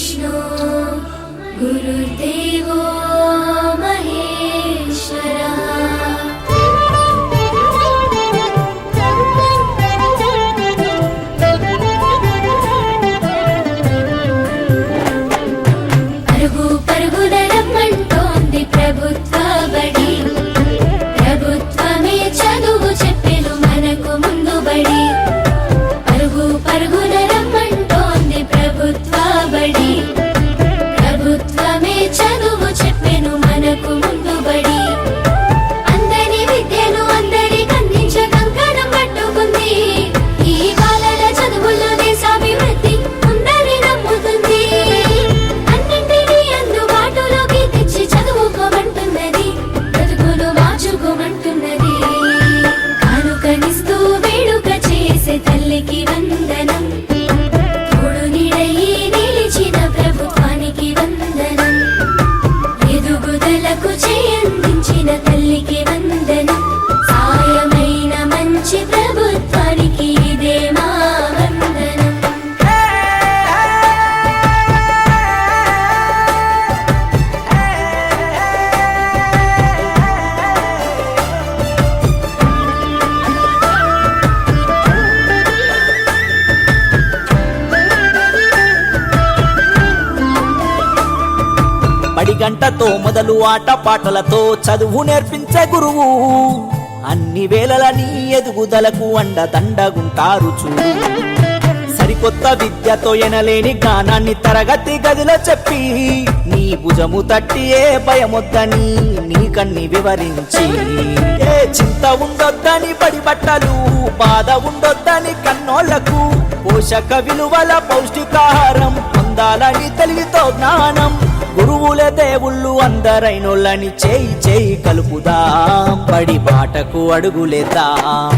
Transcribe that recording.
विष्णु गुरुर्देवो महेश्वरा। పరుగు పరుగున రమ్మంటోంది ప్రభుత్వ బడి, ప్రభుత్వమే చదువు చెప్పెను మనకు ముందు బడి. పరుగు పరుగున రమ్మంటోంది ప్రభుత్వ బడి, ప్రభుత్వమే చదువు చెప్పెను మనకు ముందు బడి. అందరి విద్యను అందరికి అందించ కంకణం పట్టుకుంది, ఈ బాలల చదువుల్లో దేశాభివృద్ధి ఉందని నమ్ముతుంది. అన్నింటినీ అందుబాటులోకి తెచ్చి చదువుకోమంటున్నది, బ్రతుకులు మార్చుకోమంటున్నది. కానుకనిస్తూ వేడుక చేసే తల్లికి వందనం, తోడు నీడయి నిలిచిన ప్రభుత్వానికి వందనం. ఎదుగుదలకు చేయందించిన తల్లికి వందనం, సాయమైన మంచి ప్రభుత్వానికి ఇదే మా వందనం. బడి గంటతో మొదలు ఆట పాటలతో చదువు నేర్పించే గురువు, అన్ని వేళలని ఎదుగుదలకు అండదండగుంటారు చూడు. సరికొత్త విద్యతో ఎనలేని జ్ఞానాన్ని తరగతి గదిలో చెప్పి, నీ భుజము తట్టి ఏ భయమొద్దని నీకన్ని వివరించి, ఏ చింత ఉండొద్దని బడి బట్టలు, బాధ ఉండొద్దని కన్నోళ్లకు, పోషక విలువల పౌష్టికాహారం పొందాలని తెలివితో జ్ఞానం. గురువుల దేవుళ్ళు అందరైనోళ్ళని చేయి చేయి కలుపుదాం, బడి బాటకు అడుగులేద్దాం.